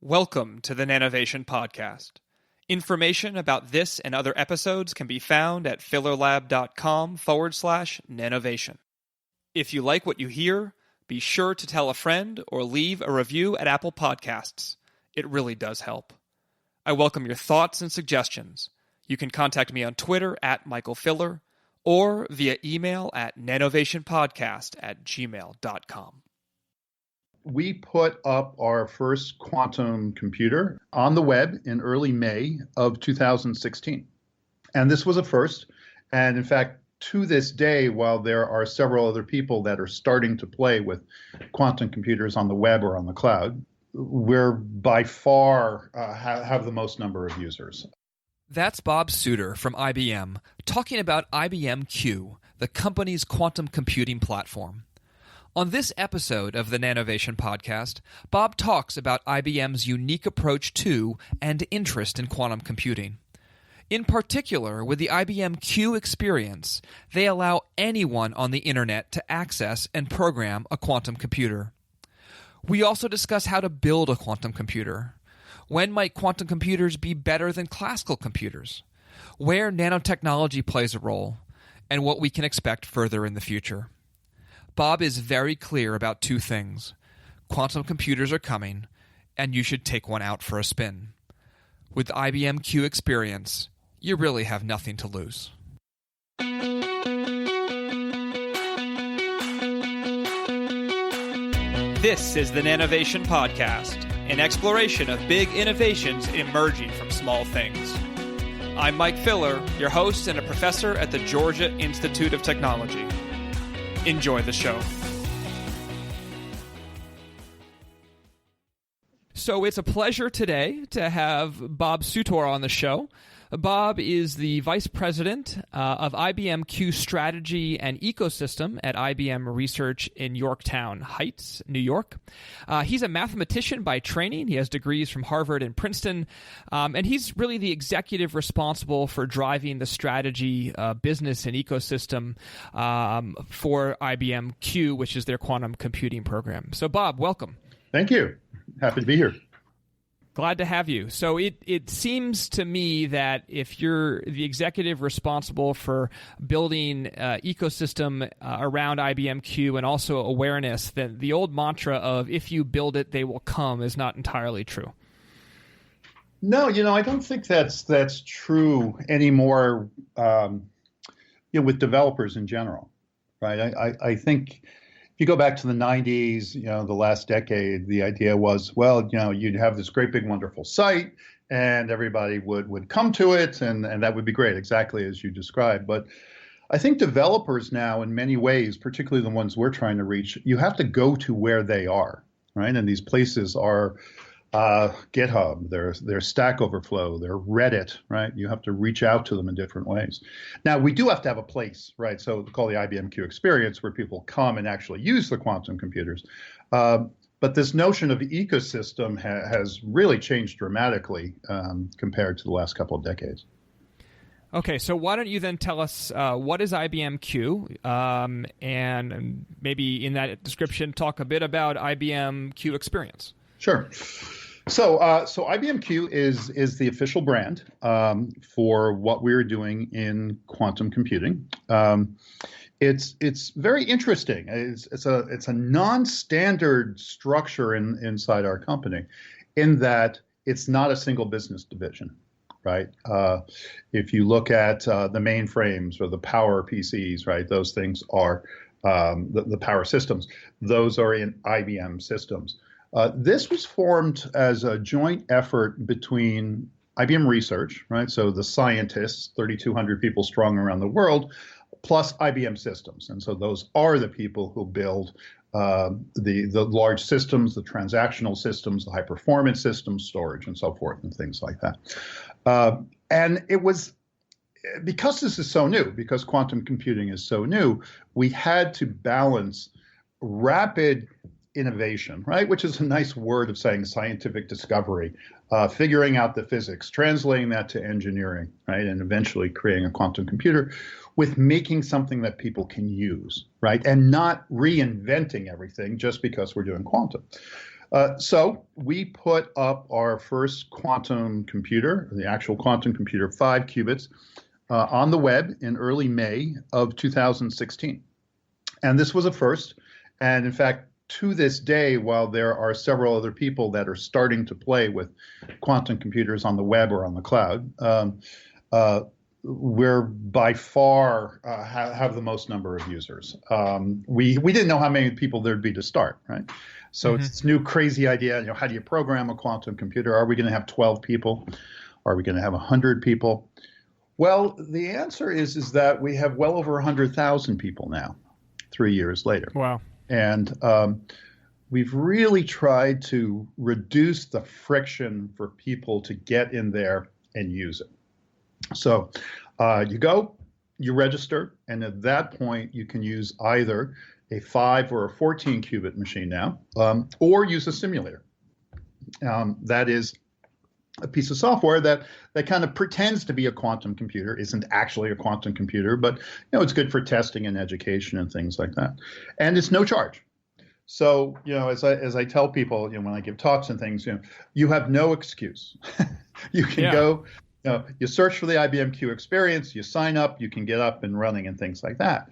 Welcome to the Nanovation Podcast. Information about this and other episodes can be found at fillerlab.com/nanovation. If you like what you hear, be sure to tell a friend or leave a review at Apple Podcasts. It really does help. I welcome your thoughts and suggestions. You can contact me on Twitter at Michael Filler or via email at nanovationpodcast@gmail.com. We put up our first quantum computer on the web in early May of 2016. And this was a first. And in fact, to this day, while there are several other people that are starting to play with quantum computers on the web or on the cloud, we're by far have the most number of users. That's Bob Sutor from IBM talking about IBM Q, the company's quantum computing platform. On this episode of the Nanovation Podcast, Bob talks about IBM's unique approach to and interest in quantum computing. In particular, with the IBM Q Experience, they allow anyone on the internet to access and program a quantum computer. We also discuss how to build a quantum computer. When might quantum computers be better than classical computers? Where nanotechnology plays a role, and what we can expect further in the future. Bob is very clear about two things. Quantum computers are coming, and you should take one out for a spin. With IBM Q Experience, you really have nothing to lose. This is the Nanovation Podcast, an exploration of big innovations emerging from small things. I'm Mike Filler, your host and a professor at the Georgia Institute of Technology. Enjoy the show. So it's a pleasure today to have Bob Sutor on the show. Bob is the Vice President of IBM Q Strategy and Ecosystem at IBM Research in Yorktown Heights, New York. He's a mathematician by training. He has degrees from Harvard and Princeton, and he's really the executive responsible for driving the strategy, business, and ecosystem for IBM Q, which is their quantum computing program. So, Bob, welcome. Thank you. Happy to be here. Glad to have you. So it seems to me that if you're the executive responsible for building ecosystem around IBM Q and also awareness, then the old mantra of if you build it, they will come is not entirely true. No, I don't think that's true anymore. With developers in general, right? I think. If you go back to the 90s, the last decade, the idea was, you'd have this great, big, wonderful site and everybody would come to it and that would be great, exactly as you described. But I think developers now, in many ways, particularly the ones we're trying to reach, you have to go to where they are, right? And these places are GitHub, their Stack Overflow, their Reddit, right? You have to reach out to them in different ways. Now, we do have to have a place, right? So we call the IBM Q Experience where people come and actually use the quantum computers. But this notion of ecosystem has really changed dramatically compared to the last couple of decades. Okay, so why don't you then tell us what is IBM Q, and maybe in that description talk a bit about IBM Q Experience. Sure. So IBM Q is the official brand for what we're doing in quantum computing. It's very interesting. It's a non-standard structure inside our company, in that it's not a single business division, right? If you look at the mainframes or the power PCs, right, those things are the power systems. Those are in IBM systems. This was formed as a joint effort between IBM Research, right? So the scientists, 3,200 people strong around the world, plus IBM Systems. And so those are the people who build the large systems, the transactional systems, the high performance systems, storage, and so forth, and things like that. And it was, because this is so new, because quantum computing is so new, we had to balance rapid innovation, right? Which is a nice word of saying scientific discovery, figuring out the physics, translating that to engineering, right? And eventually creating a quantum computer with making something that people can use, right? And not reinventing everything just because we're doing quantum. So we put up our first quantum computer, the actual quantum computer, 5 qubits, on the web in early May of 2016. And this was a first. And in fact, to this day, while there are several other people that are starting to play with quantum computers on the web or on the cloud, we're by far have the most number of users. We didn't know how many people there'd be to start, right? So it's this new crazy idea. How do you program a quantum computer? Are we going to have 12 people? Are we going to have 100 people? Well, the answer is that we have well over 100,000 people now, 3 years later. Wow. And we've really tried to reduce the friction for people to get in there and use it. So you go, you register, and at that point you can use either a 5 or a 14 qubit machine now, or use a simulator. That is a piece of software that kind of pretends to be a quantum computer, isn't actually a quantum computer, but it's good for testing and education and things like that. And it's no charge. So, as I tell people, when I give talks and things, you have no excuse. You can go, you search for the IBM Q Experience, you sign up, you can get up and running and things like that.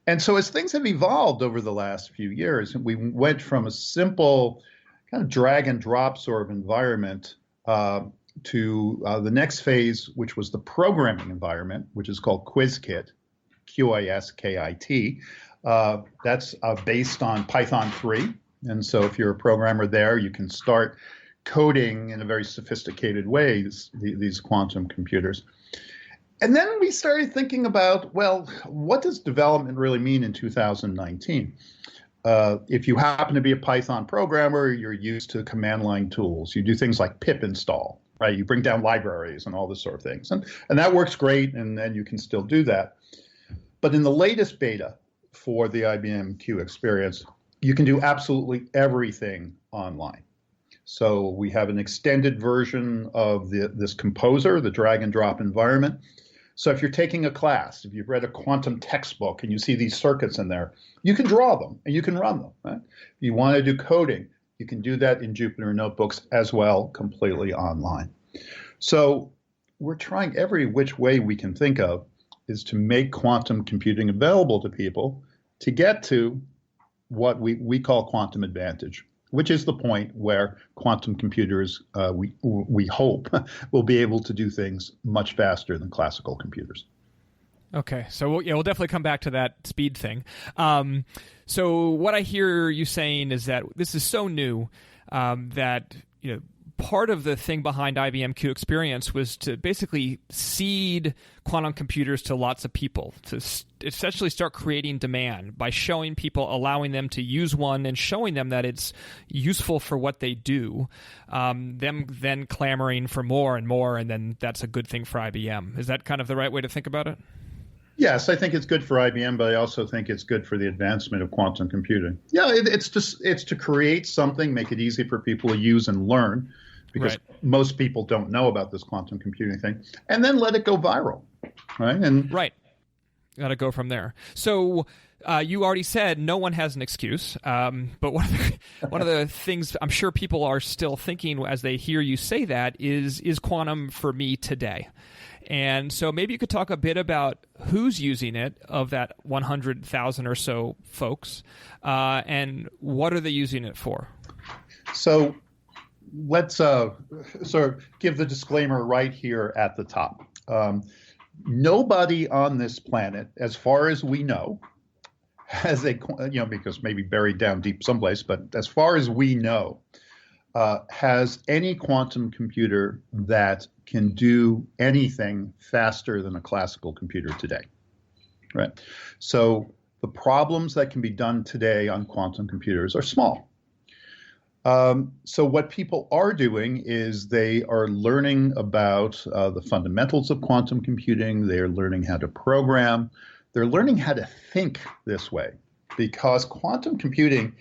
And so as things have evolved over the last few years, we went from a simple kind of drag and drop sort of environment to the next phase, which was the programming environment, which is called QuizKit, QISKIT. That's based on Python 3. And so if you're a programmer there, you can start coding in a very sophisticated way, these quantum computers. And then we started thinking about, well, what does development really mean in 2019? If you happen to be a Python programmer, you're used to command line tools. You do things like pip install, right? You bring down libraries and all this sort of things. And that works great, and you can still do that. But in the latest beta for the IBM Q Experience, you can do absolutely everything online. So we have an extended version of this composer, the drag and drop environment. So if you're taking a class, if you've read a quantum textbook and you see these circuits in there, you can draw them and you can run them. Right? If you want to do coding, you can do that in Jupyter Notebooks as well, completely online. So we're trying every which way we can think of is to make quantum computing available to people to get to what we call quantum advantage, which is the point where quantum computers, we hope, will be able to do things much faster than classical computers. Okay, so we'll definitely come back to that speed thing. So what I hear you saying is that this is so new that part of the thing behind IBM Q Experience was to basically seed quantum computers to lots of people, to essentially start creating demand by showing people, allowing them to use one and showing them that it's useful for what they do, them then clamoring for more and more, and then that's a good thing for IBM. Is that kind of the right way to think about it? Yes, I think it's good for IBM, but I also think it's good for the advancement of quantum computing. Yeah, it's to create something, make it easy for people to use and learn, because most people don't know about this quantum computing thing, and then let it go viral, right? Got to go from there. So you already said no one has an excuse, but one of the things I'm sure people are still thinking as they hear you say that is quantum for me today? And so maybe you could talk a bit about who's using it of that 100,000 or so folks, and what are they using it for? So let's sort of give the disclaimer right here at the top. Nobody on this planet, as far as we know, has because maybe buried down deep someplace, but as far as we know, has any quantum computer that can do anything faster than a classical computer today, right? So the problems that can be done today on quantum computers are small. So what people are doing is they are learning about the fundamentals of quantum computing. They're learning how to program. They're learning how to think this way, because quantum computing,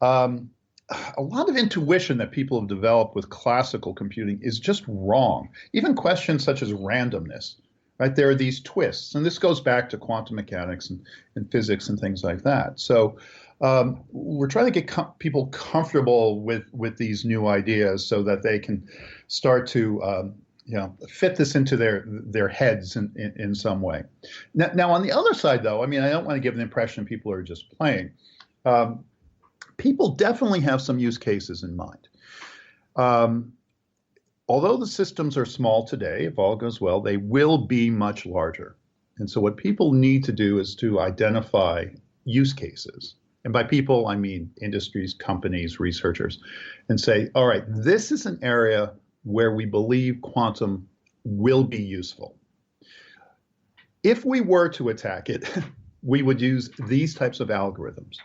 a lot of intuition that people have developed with classical computing is just wrong. Even questions such as randomness, right? There are these twists, and this goes back to quantum mechanics and physics and things like that. So we're trying to get people comfortable with these new ideas so that they can start to fit this into their heads in some way. Now, on the other side, though, I mean, I don't want to give the impression people are just playing. People definitely have some use cases in mind. Although the systems are small today, if all goes well, they will be much larger. And so what people need to do is to identify use cases. And by people, I mean industries, companies, researchers, and say, all right, this is an area where we believe quantum will be useful. If we were to attack it, we would use these types of algorithms,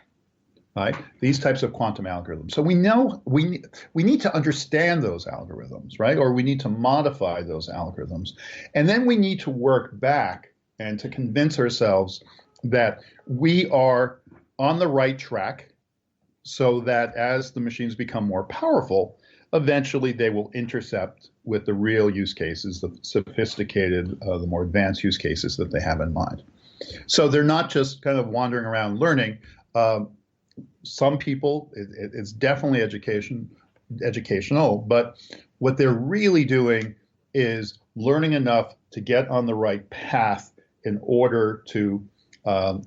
right? These types of quantum algorithms. So we know we need to understand those algorithms, right? Or we need to modify those algorithms. And then we need to work back and to convince ourselves that we are on the right track so that as the machines become more powerful, eventually they will intercept with the real use cases, the sophisticated, the more advanced use cases that they have in mind. So they're not just kind of wandering around learning. Some people, it's definitely educational, but what they're really doing is learning enough to get on the right path in order to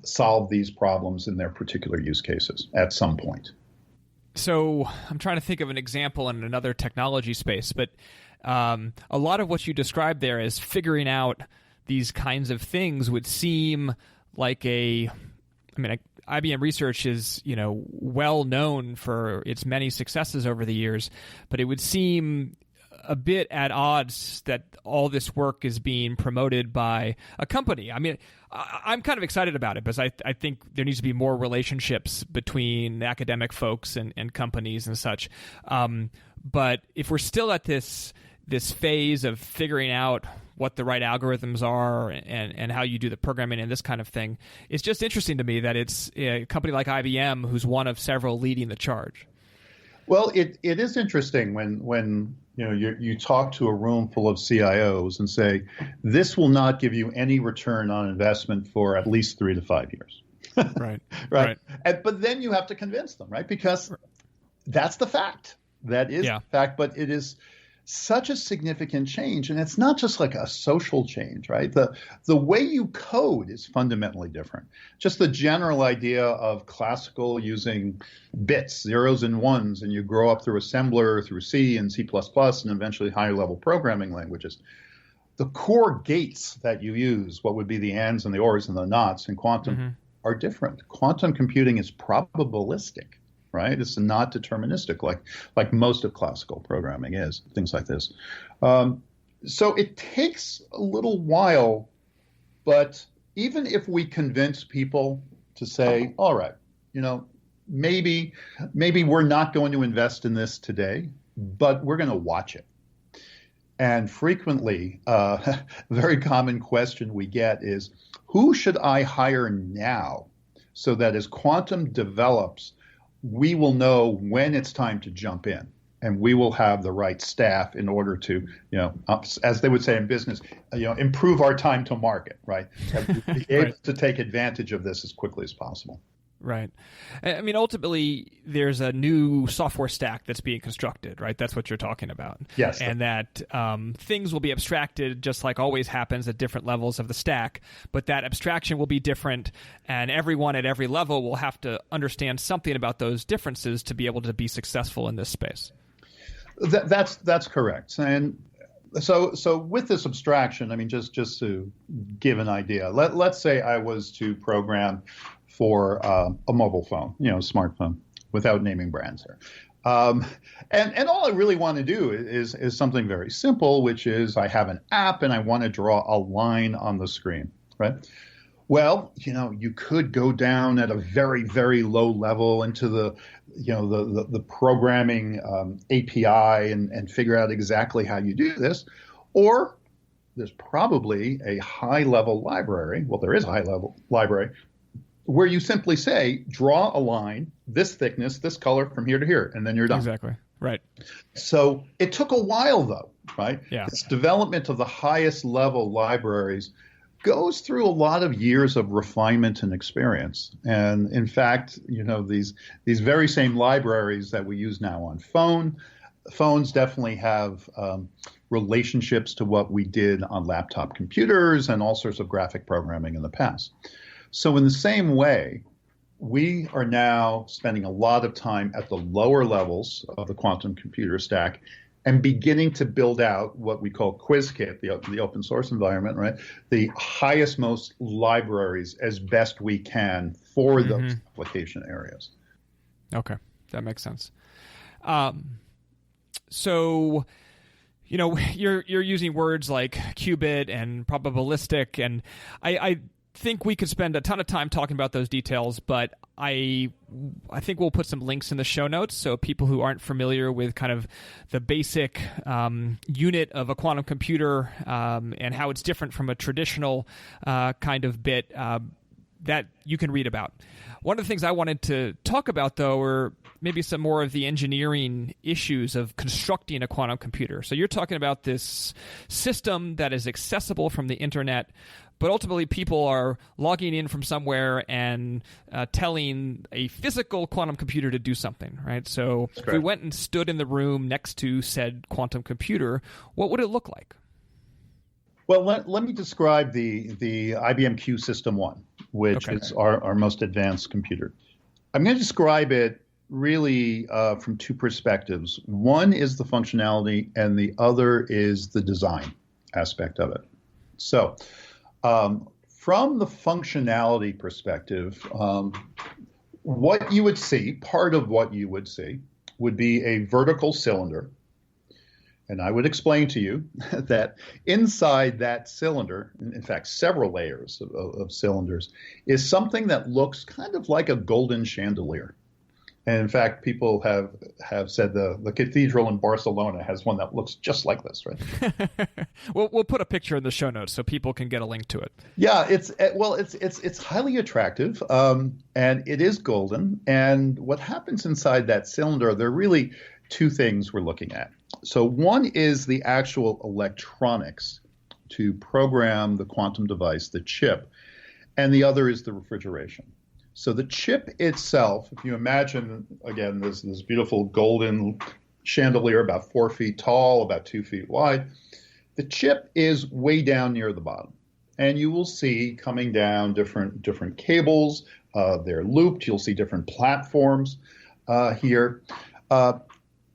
solve these problems in their particular use cases at some point. So I'm trying to think of an example in another technology space, but a lot of what you described there is figuring out these kinds of things would seem like IBM Research is, well known for its many successes over the years, but it would seem a bit at odds that all this work is being promoted by a company. I mean, I'm kind of excited about it because I think there needs to be more relationships between academic folks and companies and such. But if we're still at this phase of figuring out what the right algorithms are and how you do the programming and this kind of thing, it's just interesting to me that it's a company like IBM who's one of several leading the charge. Well, it is interesting when you talk to a room full of CIOs and say, this will not give you any return on investment for at least 3 to 5 years. Right. Right. But then you have to convince them, right? Because that's the fact. That is the fact, but it is such a significant change. And it's not just like a social change, right? The way you code is fundamentally different. Just the general idea of classical using bits, zeros and ones, and you grow up through assembler, through C and C++, and eventually higher level programming languages. The core gates that you use, what would be the ands and the ors and the nots in quantum, are different. Quantum computing is probabilistic. Right? It's not deterministic like most of classical programming is, things like this. So it takes a little while, but even if we convince people to say, all right, maybe we're not going to invest in this today, but we're going to watch it. And frequently, a very common question we get is, who should I hire now so that as quantum develops, we will know when it's time to jump in, and we will have the right staff in order to, as they would say in business, improve our time to market, right? Be able to take advantage of this as quickly as possible. Right. I mean, ultimately, there's a new software stack that's being constructed, right? That's what you're talking about. Yes. And that things will be abstracted just like always happens at different levels of the stack, but that abstraction will be different, and everyone at every level will have to understand something about those differences to be able to be successful in this space. That's correct. And so with this abstraction, I mean, just to give an idea, let's say I was to program for a mobile phone, smartphone, without naming brands here. And all I really want to do is something very simple, which is I have an app and I want to draw a line on the screen, right? Well, you could go down at a very, very low level into the programming API and figure out exactly how you do this, or there's probably a high-level library. Well, there is a high-level library where you simply say, draw a line, this thickness, this color from here to here, and then you're done. Exactly. Right. So it took a while, though, right? Yeah. This development of the highest level libraries goes through a lot of years of refinement and experience. And in fact, these very same libraries that we use now on phones definitely have relationships to what we did on laptop computers and all sorts of graphic programming in the past. So in the same way, we are now spending a lot of time at the lower levels of the quantum computer stack and beginning to build out what we call QuizKit, the open source environment, right? The highest, most libraries as best we can for those application areas. Okay, that makes sense. So, you're using words like qubit and probabilistic, and I think we could spend a ton of time talking about those details, but I think we'll put some links in the show notes so people who aren't familiar with kind of the basic unit of a quantum computer and how it's different from a traditional kind of bit that you can read about. One of the things I wanted to talk about, though, are maybe some more of the engineering issues of constructing a quantum computer. So you're talking about this system that is accessible from the internet, but ultimately people are logging in from somewhere and telling a physical quantum computer to do something, right? So if we went and stood in the room next to said quantum computer, what would it look like? Well, let me describe the IBM Q System 1, which is our most advanced computer. I'm going to describe it really from two perspectives. One is the functionality, and the other is the design aspect of it. So from the functionality perspective, what you would see, part of what you would see, would be a vertical cylinder. And I would explain to you that inside that cylinder, in fact, several layers of cylinders, is something that looks kind of like a golden chandelier. And in fact, people have said the cathedral in Barcelona has one that looks just like this, right? We'll put a picture in the show notes so people can get a link to it. Yeah, it's highly attractive, and it is golden. And what happens inside that cylinder, there are really two things we're looking at. So one is the actual electronics to program the quantum device, the chip, and the other is the refrigeration. So the chip itself, if you imagine, again, this beautiful golden chandelier about 4 feet tall, about 2 feet wide, the chip is way down near the bottom. And you will see coming down different cables. They're looped. You'll see different platforms here.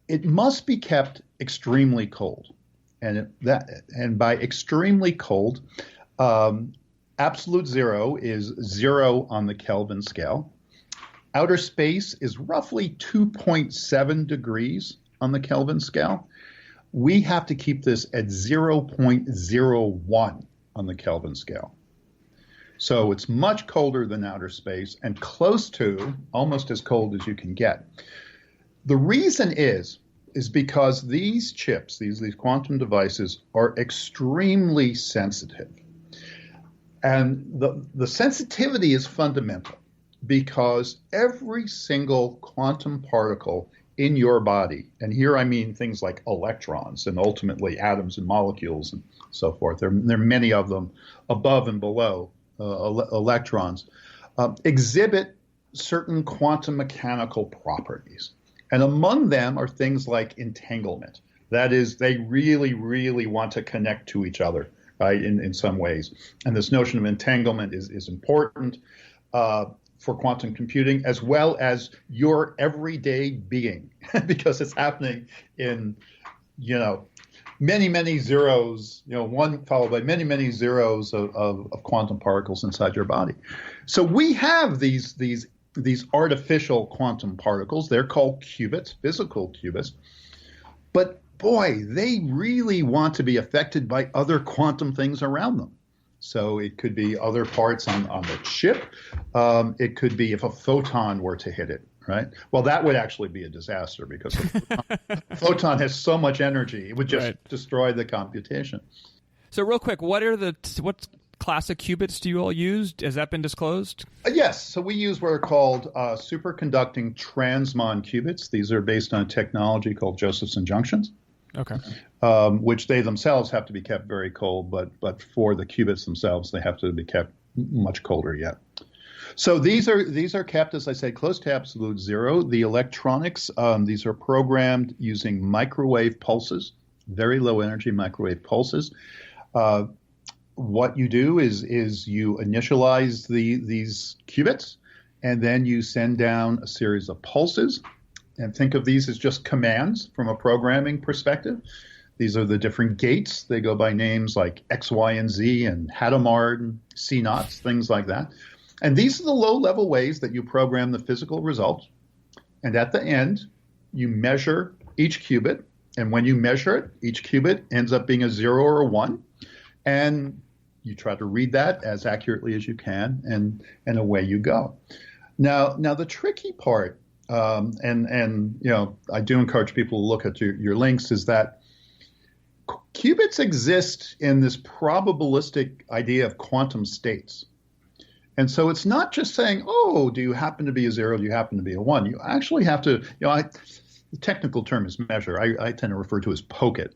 It must be kept extremely cold. And by extremely cold, absolute zero is 0 on the Kelvin scale. Outer space is roughly 2.7 degrees on the Kelvin scale. We have to keep this at 0.01 on the Kelvin scale. So it's much colder than outer space and close to almost as cold as you can get. The reason is because these chips, these quantum devices, are extremely sensitive. And the sensitivity is fundamental because every single quantum particle in your body, and here I mean things like electrons and ultimately atoms and molecules and so forth, there are many of them above and below electrons, exhibit certain quantum mechanical properties. And among them are things like entanglement. That is, they really, really want to connect to each other, right, in some ways. And this notion of entanglement is important for quantum computing, as well as your everyday being, because it's happening in, many, many zeros, one followed by many, many zeros of quantum particles inside your body. So we have these artificial quantum particles. They're called qubits, physical qubits. But boy, they really want to be affected by other quantum things around them. So it could be other parts on the chip. It could be if a photon were to hit it, right? Well, that would actually be a disaster because a photon has so much energy, it would just destroy the computation. So real quick, what class of qubits do you all use? Has that been disclosed? Yes. So we use what are called superconducting transmon qubits. These are based on a technology called Josephson junctions. Okay. Which they themselves have to be kept very cold, but for the qubits themselves, they have to be kept much colder yet. So these are kept, as I say, close to absolute zero. The electronics, these are programmed using microwave pulses, very low energy microwave pulses. What you do is you initialize these qubits, and then you send down a series of pulses. And think of these as just commands from a programming perspective. These are the different gates. They go by names like X, Y, and Z, and Hadamard, and C-naughts, things like that. And these are the low-level ways that you program the physical result. And at the end, you measure each qubit. And when you measure it, each qubit ends up being a 0 or a 1. And you try to read that as accurately as you can, and away you go. Now the tricky part, and you know, I do encourage people to look at your links, is that qubits exist in this probabilistic idea of quantum states. And so it's not just saying, oh, do you happen to be a 0? Do you happen to be a 1? You actually have to, you know, the technical term is measure. I tend to refer to as poke it.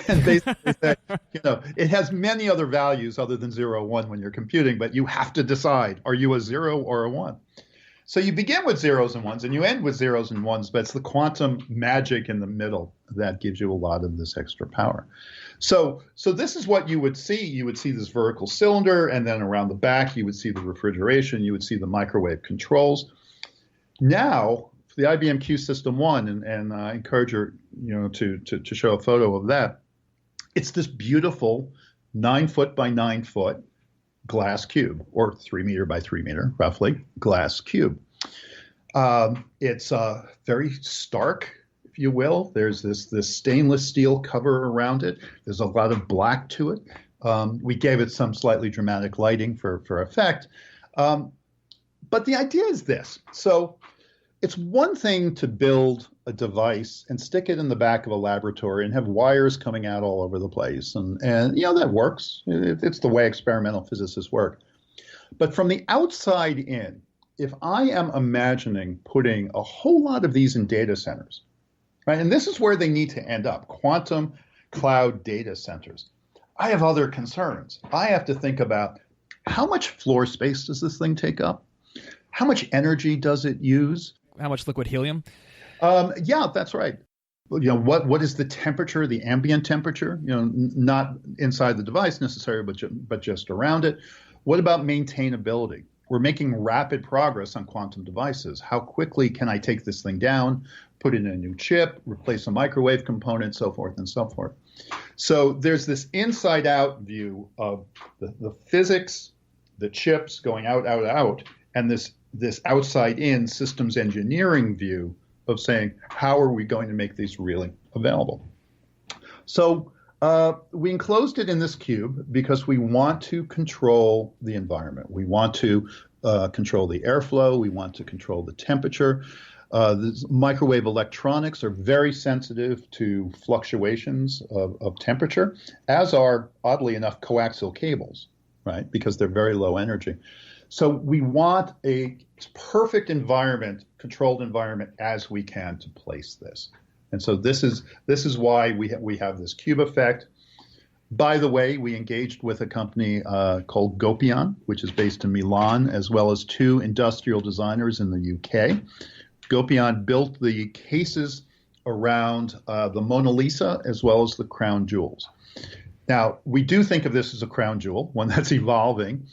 And basically say, you know, it has many other values other than 0, 1 when you're computing, but you have to decide, are you a 0 or a 1? So you begin with 0s and 1s and you end with 0s and 1s, but it's the quantum magic in the middle that gives you a lot of this extra power. So this is what you would see. You would see this vertical cylinder, and then around the back, you would see the refrigeration. You would see the microwave controls. Now, for the IBM Q System 1, and I encourage you, to show a photo of that, it's this beautiful 9-foot by 9-foot glass cube, or 3 meter by 3 meter, roughly, glass cube. It's very stark, if you will. There's this stainless steel cover around it. There's a lot of black to it. We gave it some slightly dramatic lighting for effect. But the idea is this. So it's one thing to build a device and stick it in the back of a laboratory and have wires coming out all over the place. And you know, that works. It's the way experimental physicists work. But from the outside in, if I am imagining putting a whole lot of these in data centers, right? And this is where they need to end up, quantum cloud data centers. I have other concerns. I have to think about how much floor space does this thing take up? How much energy does it use? How much liquid helium? Yeah, that's right. You know, what is the temperature, the ambient temperature? You know, not inside the device necessarily, but just around it. What about maintainability? We're making rapid progress on quantum devices. How quickly can I take this thing down, put it in a new chip, replace a microwave component, so forth and so forth. So there's this inside-out view of the physics, the chips going out, and this outside-in systems engineering view of saying, how are we going to make these really available? So we enclosed it in this cube because we want to control the environment. We want to control the airflow. We want to control the temperature. The microwave electronics are very sensitive to fluctuations of temperature, as are, oddly enough, coaxial cables, right? Because they're very low energy. So we want a perfect environment, controlled environment as we can to place this. And so this is why we have this cube effect. By the way, we engaged with a company called Gopion, which is based in Milan, as well as 2 industrial designers in the UK. Gopion built the cases around the Mona Lisa as well as the crown jewels. Now, we do think of this as a crown jewel, one that's evolving,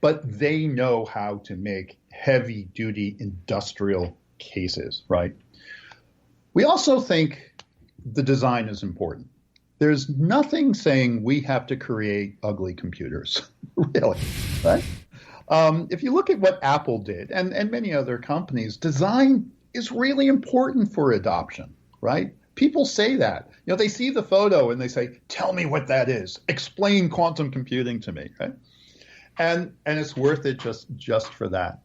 but they know how to make heavy-duty industrial cases, right? We also think the design is important. There's nothing saying we have to create ugly computers, really, right? If you look at what Apple did and many other companies, design is really important for adoption, right? People say that. You know, they see the photo and they say, tell me what that is. Explain quantum computing to me, right? And it's worth it just for that.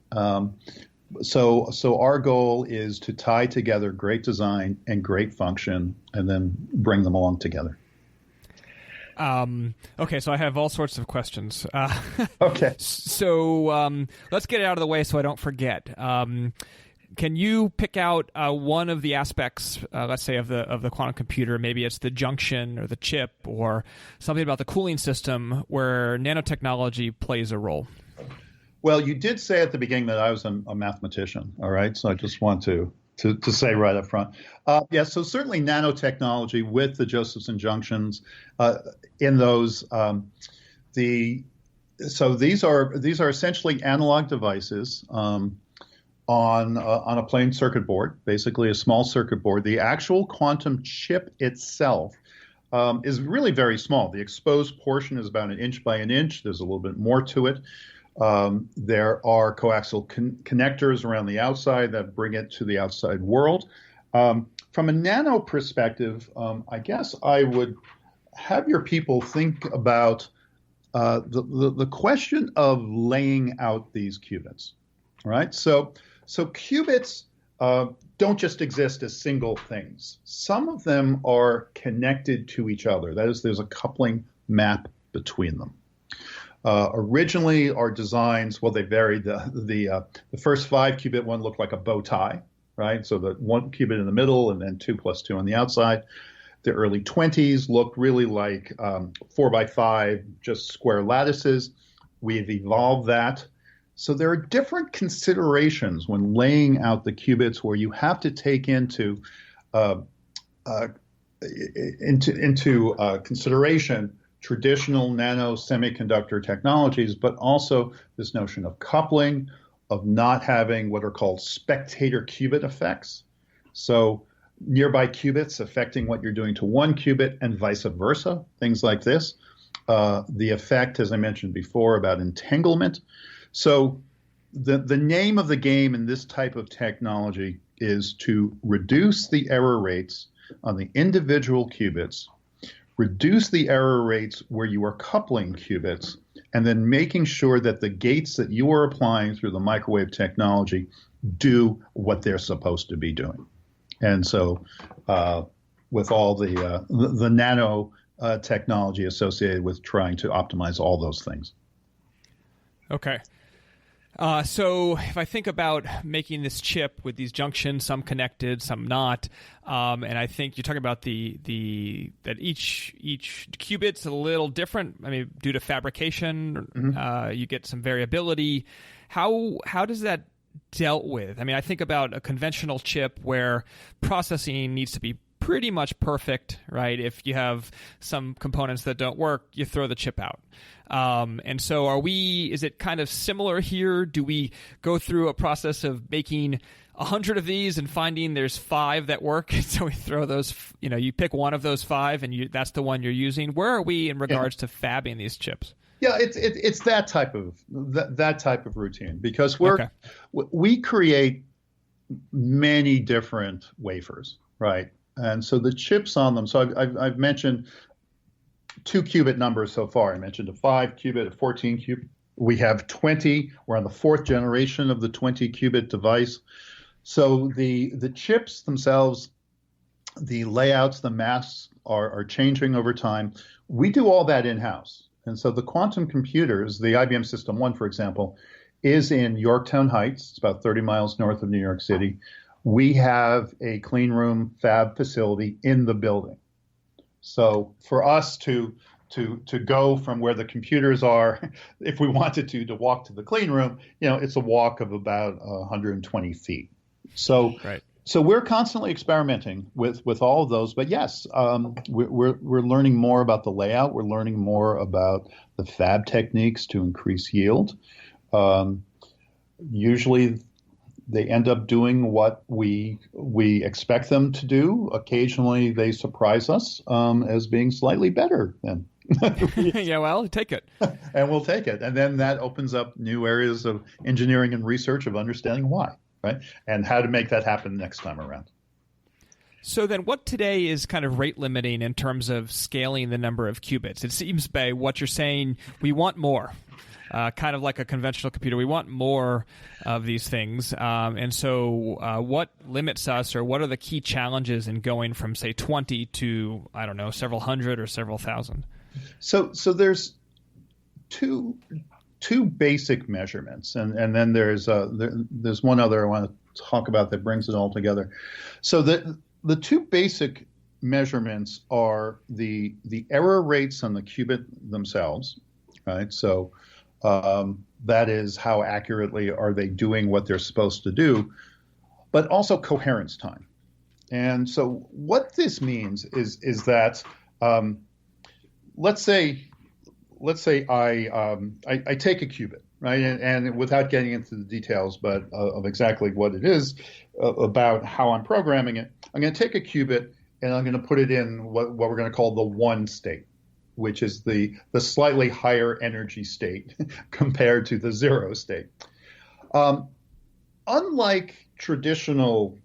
So our goal is to tie together great design and great function and then bring them along together. Okay, so I have all sorts of questions. Okay. So let's get it out of the way so I don't forget. Can you pick out one of the aspects, let's say, of the quantum computer? Maybe it's the junction or the chip or something about the cooling system where nanotechnology plays a role. Well, you did say at the beginning that I was a mathematician, all right? So I just want to say right up front. So certainly nanotechnology with the Josephson junctions in those. So these are essentially analog devices on a plain circuit board, basically a small circuit board. The actual quantum chip itself is really very small. The exposed portion is about 1 inch by 1 inch. There's a little bit more to it. There are coaxial connectors around the outside that bring it to the outside world. From a nano perspective, I guess I would have your people think about the question of laying out these qubits, right? So qubits don't just exist as single things. Some of them are connected to each other. That is, there's a coupling map between them. Originally, our designs, well, they varied. The first 5-qubit one looked like a bow tie, right? So the 1 qubit in the middle and then 2 plus 2 on the outside. The early 20s looked really like 4 by 5, just square lattices. We've evolved that. So there are different considerations when laying out the qubits where you have to take into consideration traditional nano semiconductor technologies, but also this notion of coupling, of not having what are called spectator qubit effects. So nearby qubits affecting what you're doing to one qubit and vice versa, things like this. The effect, as I mentioned before, about entanglement. So the name of the game in this type of technology is to reduce the error rates on the individual qubits, reduce the error rates where you are coupling qubits, and then making sure that the gates that you are applying through the microwave technology do what they're supposed to be doing. And so with all the nano technology associated with trying to optimize all those things. Okay. So if I think about making this chip with these junctions, some connected, some not, and I think you're talking about that each qubit's a little different. I mean, due to fabrication, you get some variability. How does that dealt with? I mean, I think about a conventional chip where processing needs to be pretty much perfect, right? If you have some components that don't work, you throw the chip out. And so is it kind of similar here? Do we go through a process of making 100 of these and finding there's 5 that work? So we throw those, you pick one of those 5 and that's the one you're using. Where are we in regards to fabbing these chips? Yeah, it's that type of routine because we create many different wafers, right? And so the chips on them. So I've mentioned 2-qubit numbers so far. I mentioned a 5-qubit, a 14-qubit. We have 20. We're on the 4th generation of the 20-qubit device. So the chips themselves, the layouts, the masks are changing over time. We do all that in-house. And so the quantum computers, the IBM System 1, for example, is in Yorktown Heights. It's about 30 miles north of New York City. We have a clean room fab facility in the building. So for us to go from where the computers are, if we wanted to walk to the clean room, it's a walk of about 120 feet. So right. So we're constantly experimenting with all of those. But yes, we're learning more about the layout. We're learning more about the fab techniques to increase yield. Usually they end up doing what we expect them to do. Occasionally they surprise us as being slightly better than. Yeah, well, take it. And we'll take it. And then that opens up new areas of engineering and research of understanding why, right? And how to make that happen next time around. So then what today is kind of rate limiting in terms of scaling the number of qubits? It seems by what you're saying, we want more. Kind of like a conventional computer. We want more of these things. And so what limits us, or what are the key challenges in going from, say, 20 to, I don't know, several hundred or several thousand? So there's two basic measurements, and then there's one other I want to talk about that brings it all together. So the two basic measurements are the error rates on the qubit themselves, right? So that is how accurately are they doing what they're supposed to do, but also coherence time. And so what this means is that let's say I take a qubit, right? And without getting into the details, but of exactly what it is, about how I'm programming it, I'm going to take a qubit and I'm going to put it in what we're going to call the one state, which is the slightly higher energy state compared to the zero state. Unlike traditional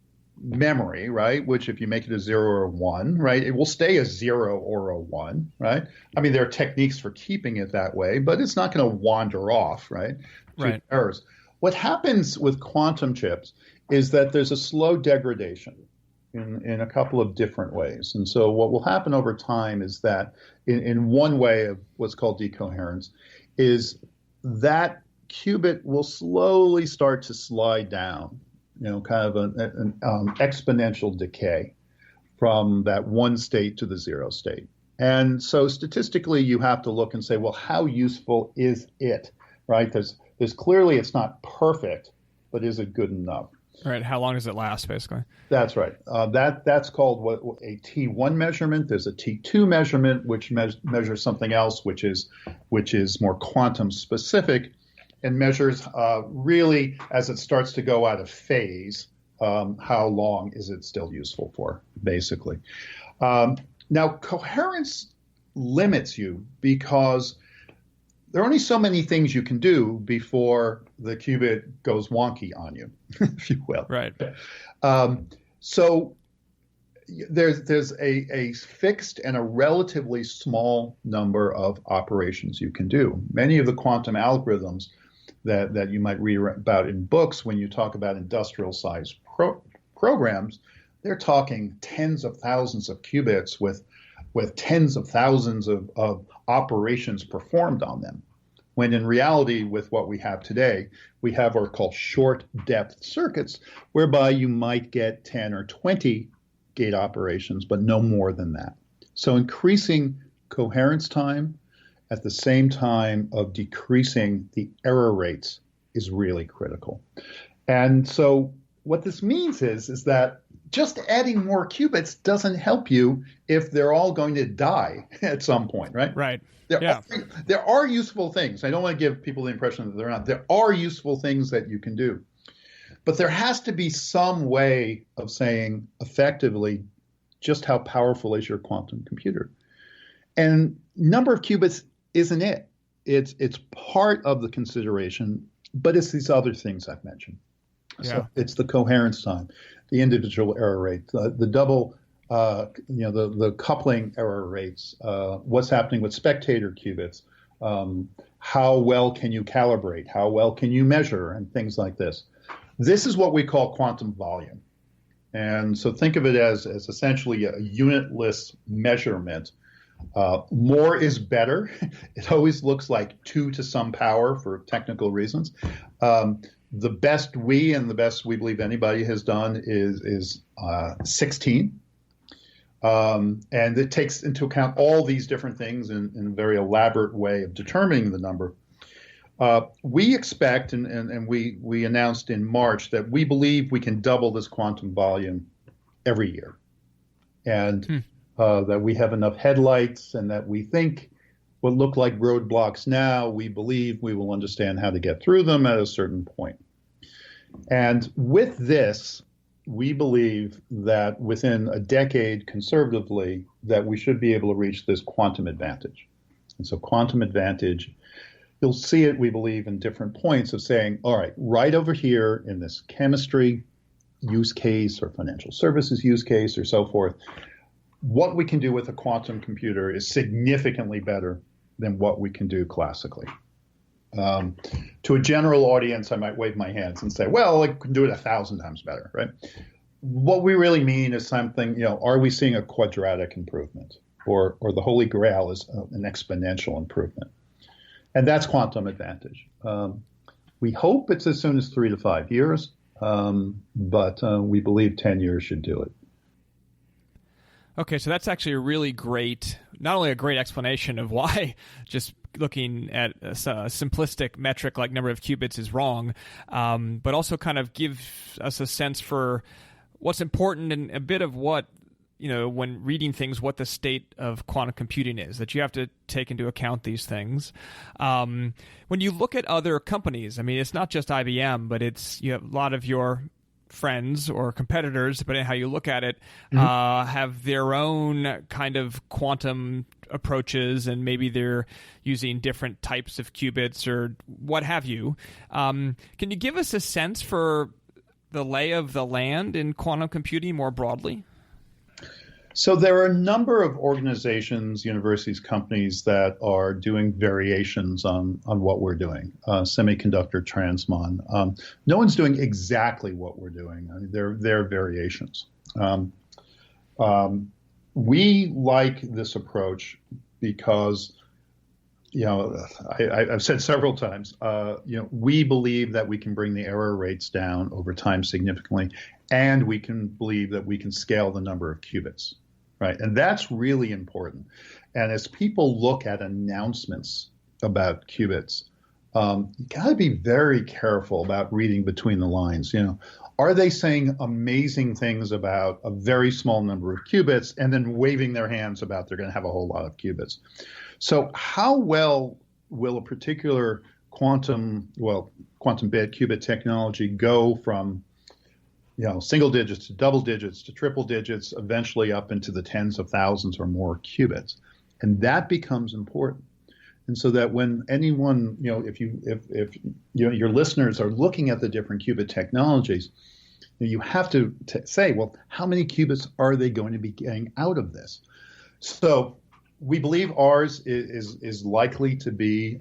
memory, right, which if you make it a 0 or a 1, right, it will stay a 0 or a 1, right? I mean, there are techniques for keeping it that way, but it's not going to wander off, right? Right. Errors. What happens with quantum chips is that there's a slow degradation in a couple of different ways. And so what will happen over time is that in one way of what's called decoherence is that qubit will slowly start to slide down, kind of an exponential decay from that one state to the zero state. And so statistically, you have to look and say, well, how useful is it, right? There's clearly it's not perfect, but is it good enough? Right. How long does it last, basically? That's right. That's called a T1 measurement. There's a T2 measurement, which measures something else, which is more quantum specific, and measures really as it starts to go out of phase, how long is it still useful for, basically. Now, coherence limits you because there are only so many things you can do before the qubit goes wonky on you, if you will. Right. So there's a fixed and a relatively small number of operations you can do. Many of the quantum algorithms that you might read about in books when you talk about industrial-sized programs, they're talking tens of thousands of qubits with tens of thousands of operations performed on them. When in reality, with what we have today, we have what are called short depth circuits, whereby you might get 10 or 20 gate operations, but no more than that. So increasing coherence time at the same time of decreasing the error rates is really critical. And so what this means is that just adding more qubits doesn't help you if they're all going to die at some point, right? Right. There are useful things. I don't want to give people the impression that they're not. There are useful things that you can do. But there has to be some way of saying effectively just how powerful is your quantum computer. And number of qubits isn't it. It's part of the consideration, but it's these other things I've mentioned. Yeah. So it's the coherence time, the individual error rate, the double, the coupling error rates, what's happening with spectator qubits, how well can you calibrate, how well can you measure, and things like this. This is what we call quantum volume. And so think of it as essentially a unitless measurement. More is better. It always looks like 2 to some power for technical reasons. The best we believe anybody has done is 16. And it takes into account all these different things in a very elaborate way of determining the number. We expect, and we announced in March, that we believe we can double this quantum volume every year. And that we have enough headlights and that we think what look like roadblocks now, we believe we will understand how to get through them at a certain point. And with this, we believe that within a decade, conservatively, that we should be able to reach this quantum advantage. And so quantum advantage, you'll see it, we believe, in different points of saying, all right, right over here in this chemistry use case or financial services use case or so forth, what we can do with a quantum computer is significantly better than what we can do classically. To a general audience, I might wave my hands and say, well, I can do it 1,000 times better, right? What we really mean is something, are we seeing a quadratic improvement? Or the holy grail is an exponential improvement. And that's quantum advantage. We hope it's as soon as 3 to 5 years. but we believe 10 years should do it. Okay, so that's actually a really great, not only a great explanation of why just looking at a simplistic metric like number of qubits is wrong, but also kind of gives us a sense for what's important and a bit of what, when reading things, what the state of quantum computing is, that you have to take into account these things. When you look at other companies, I mean, it's not just IBM, but you have a lot of your friends or competitors, depending on how you look at it, have their own kind of quantum approaches, and maybe they're using different types of qubits or what have you. Can you give us a sense for the lay of the land in quantum computing more broadly? So there are a number of organizations, universities, companies that are doing variations on what we're doing, semiconductor transmon. No one's doing exactly what we're doing. I mean, there are variations. We like this approach because, I've said several times, we believe that we can bring the error rates down over time significantly, and we can believe that we can scale the number of qubits. Right. And that's really important. And as people look at announcements about qubits, you got to be very careful about reading between the lines. Are they saying amazing things about a very small number of qubits and then waving their hands about they're going to have a whole lot of qubits? So how well will a particular quantum bit qubit technology go from single digits to double digits to triple digits, eventually up into the tens of thousands or more qubits, and that becomes important. And so that when anyone, if your listeners are looking at the different qubit technologies, you have to say, well, how many qubits are they going to be getting out of this? So we believe ours is likely to be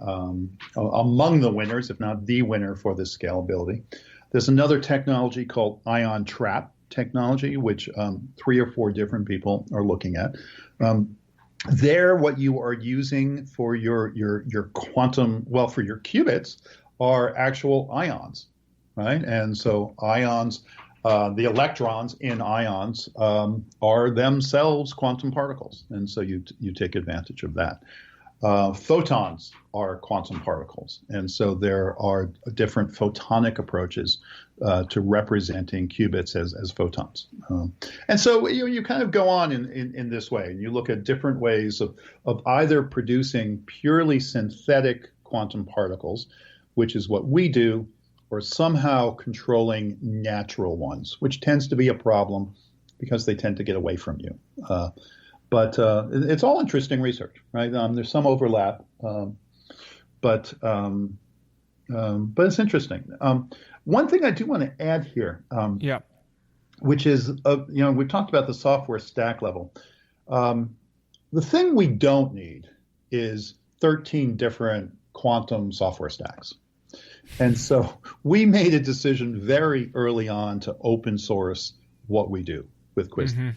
among the winners, if not the winner, for this scalability. There's another technology called ion trap technology, which 3 or 4 different people are looking at. What you are using for your quantum, for your qubits, are actual ions, right? And so ions, the electrons in ions are themselves quantum particles, and so you take advantage of that. Photons are quantum particles, and so there are different photonic approaches to representing qubits as photons. And so you kind of go on in this way, and you look at different ways of either producing purely synthetic quantum particles, which is what we do, or somehow controlling natural ones, which tends to be a problem because they tend to get away from you. But it's all interesting research, right? There's some overlap, but it's interesting. One thing I do want to add here, which is, we've talked about the software stack level. The thing we don't need is 13 different quantum software stacks. And so we made a decision very early on to open source what we do with QuizKit. Mm-hmm.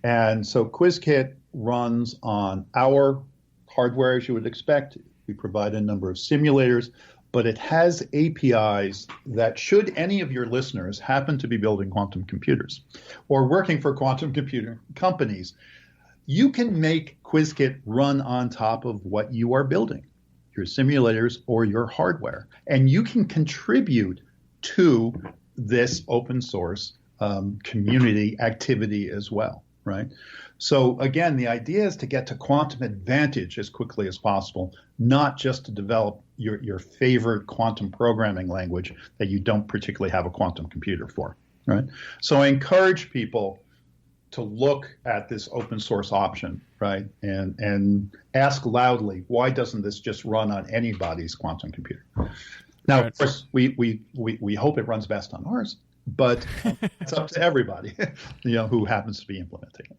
And so QuizKit runs on our hardware, as you would expect. We provide a number of simulators, but it has APIs that, should any of your listeners happen to be building quantum computers or working for quantum computer companies, you can make QuizKit run on top of what you are building, your simulators or your hardware. And you can contribute to this open source community activity as well. Right. So again, the idea is to get to quantum advantage as quickly as possible, not just to develop your favorite quantum programming language that you don't particularly have a quantum computer for. Right. So I encourage people to look at this open source option, right, and ask loudly, why doesn't this just run on anybody's quantum computer? Now, of course, we hope it runs best on ours. But it's up to everybody, who happens to be implementing it.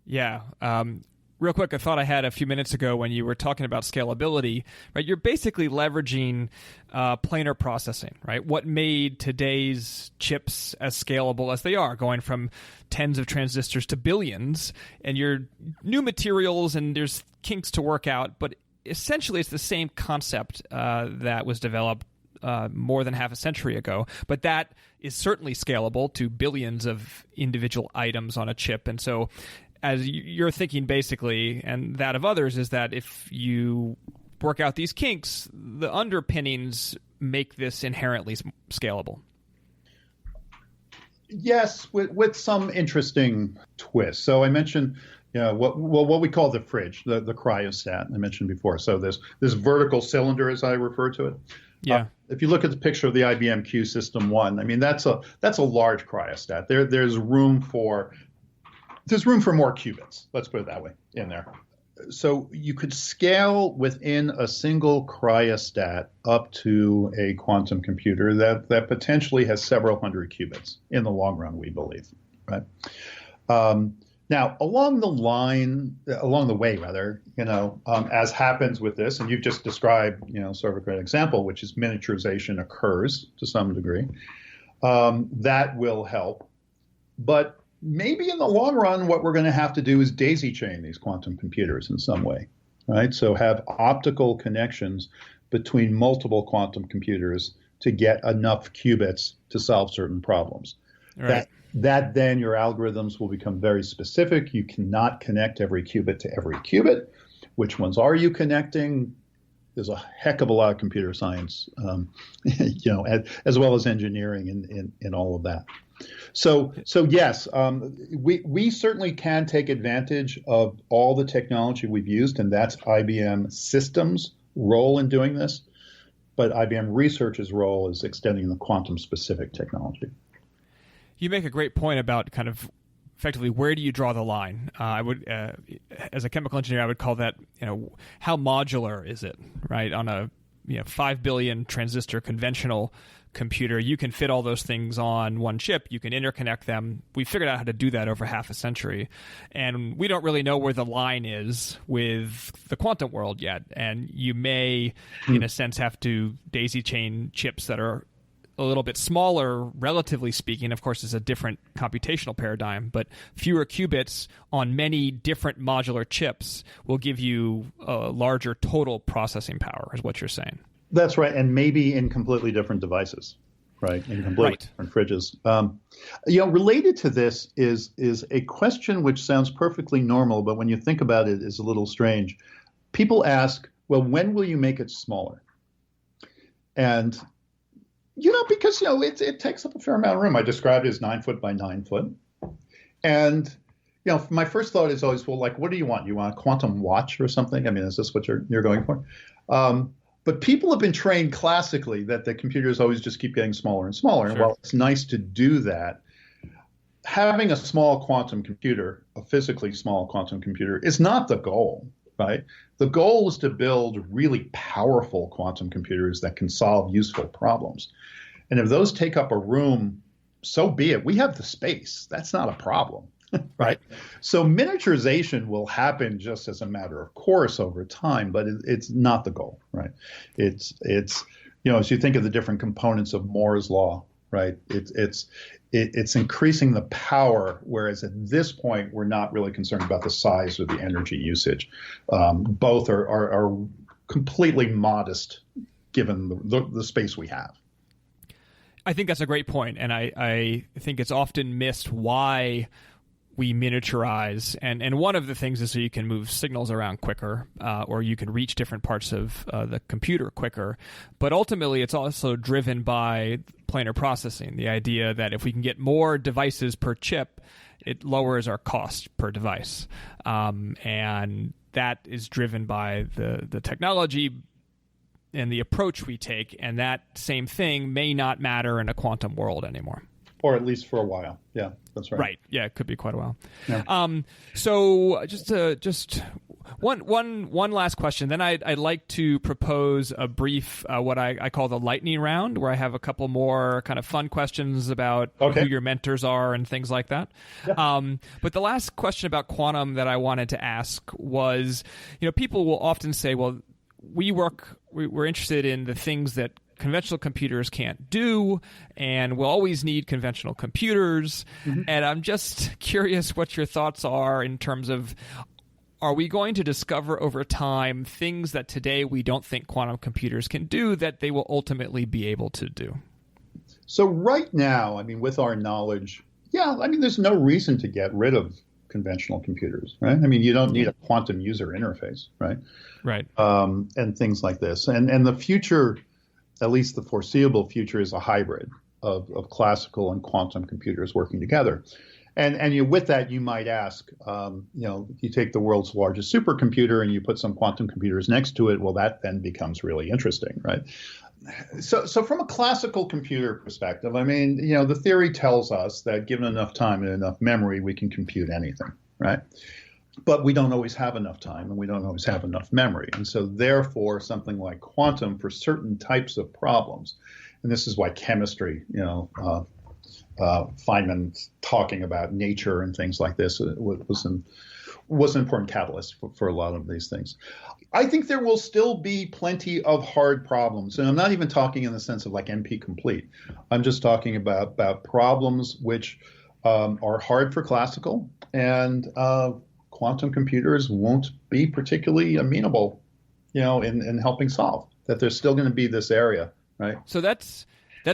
Yeah. Real quick, I thought I had a few minutes ago when you were talking about scalability, right? You're basically leveraging planar processing, right? What made today's chips as scalable as they are, going from tens of transistors to billions, and your new materials, and there's kinks to work out, but essentially it's the same concept that was developed more than half a century ago. But that is certainly scalable to billions of individual items on a chip. And so as you're thinking basically, and that of others, is that if you work out these kinks, the underpinnings make this inherently scalable. Yes, with some interesting twists. So I mentioned, what we call the fridge, the cryostat I mentioned before. So this vertical cylinder, as I refer to it. Yeah. If you look at the picture of the IBM Q System 1, I mean that's a large cryostat. There's room for more qubits. Let's put it that way in there. So you could scale within a single cryostat up to a quantum computer that potentially has several hundred qubits in the long run, we believe, right? Now, along the way, as happens with this, and you've just described, sort of a great example, which is miniaturization occurs to some degree. That will help, but maybe in the long run, what we're going to have to do is daisy chain these quantum computers in some way, right? So have optical connections between multiple quantum computers to get enough qubits to solve certain problems. Right. That then your algorithms will become very specific. You cannot connect every qubit to every qubit. Which ones are you connecting? There's a heck of a lot of computer science, as well as engineering in all of that. So yes, we certainly can take advantage of all the technology we've used, and that's IBM Systems' role in doing this. But IBM Research's role is extending the quantum-specific technology. You make a great point about kind of effectively where do you draw the line. I would, as a chemical engineer, I would call that, how modular is it, right? On a 5 billion transistor conventional computer, you can fit all those things on one chip. You can interconnect them. We figured out how to do that over half a century, and we don't really know where the line is with the quantum world yet. And you may, in a sense, have to daisy chain chips that are a little bit smaller, relatively speaking. Of course, it's a different computational paradigm, but fewer qubits on many different modular chips will give you a larger total processing power, is what you're saying. That's right, and maybe in completely different devices, right? In completely different fridges. Related to this is a question which sounds perfectly normal, but when you think about it, is a little strange. People ask, well, when will you make it smaller? And because it takes up a fair amount of room. I described it as 9 foot by 9 foot, and my first thought is always, well, like, what do you want? You want a quantum watch or something? I mean, is this what you're going for? But people have been trained classically that the computers always just keep getting smaller and smaller. Sure. And while it's nice to do that, having a small quantum computer, a physically small quantum computer, is not the goal, right? The goal is to build really powerful quantum computers that can solve useful problems. And if those take up a room, so be it. We have the space. That's not a problem. Right. So miniaturization will happen just as a matter of course over time, but it's not the goal. Right. It's as you think of the different components of Moore's law. Right. It's increasing the power, whereas at this point, we're not really concerned about the size or the energy usage. Both are completely modest given the space we have. I think that's a great point, and I think it's often missed why we miniaturize, and one of the things is so you can move signals around quicker, or you can reach different parts of the computer quicker. But ultimately, it's also driven by planar processing, the idea that if we can get more devices per chip, it lowers our cost per device. And that is driven by the technology and the approach we take, and that same thing may not matter in a quantum world anymore. Or at least for a while. Yeah, that's right. Right. Yeah, it could be quite a while. Yeah. So just one last question. Then I'd like to propose a brief, what I call the lightning round, where I have a couple more kind of fun questions about who your mentors are and things like that. Yeah. But the last question about quantum that I wanted to ask was, people will often say, well, we're interested in the things that conventional computers can't do, and we'll always need conventional computers. Mm-hmm. And I'm just curious what your thoughts are in terms of, are we going to discover over time things that today we don't think quantum computers can do that they will ultimately be able to do? So right now, I mean, with our knowledge, there's no reason to get rid of conventional computers, right? I mean, you don't need a quantum user interface, right? Right. And things like this. And the future, at least the foreseeable future, is a hybrid of classical and quantum computers working together. And with that, you might ask, you take the world's largest supercomputer and you put some quantum computers next to it, well, that then becomes really interesting, right? So from a classical computer perspective, I mean, the theory tells us that given enough time and enough memory, we can compute anything, right? But we don't always have enough time and we don't always have enough memory. And so therefore, something like quantum for certain types of problems, and this is why chemistry, Feynman talking about nature and things like this was an important catalyst for a lot of these things. I think there will still be plenty of hard problems. And I'm not even talking in the sense of like NP complete. I'm just talking about problems which are hard for classical, and quantum computers won't be particularly amenable, in helping solve. That there's still going to be this area, right? So that's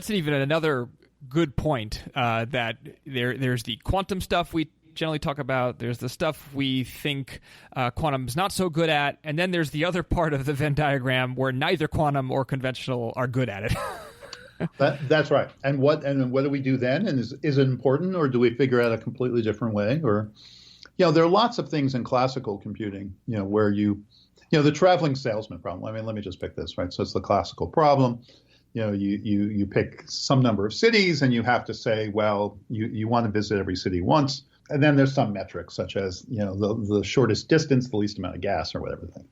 even another good point, that there's the quantum stuff we generally talk about, there's the stuff we think quantum's not so good at, and then there's the other part of the Venn diagram where neither quantum or conventional are good at it. That's right. And what do we do then? And is it important, or do we figure out a completely different way? Or, there are lots of things in classical computing, where the traveling salesman problem. I mean, let me just pick this, right? So it's the classical problem. You pick some number of cities and you have to say, well, you want to visit every city once. And then there's some metrics such as, the shortest distance, the least amount of gas or whatever thing.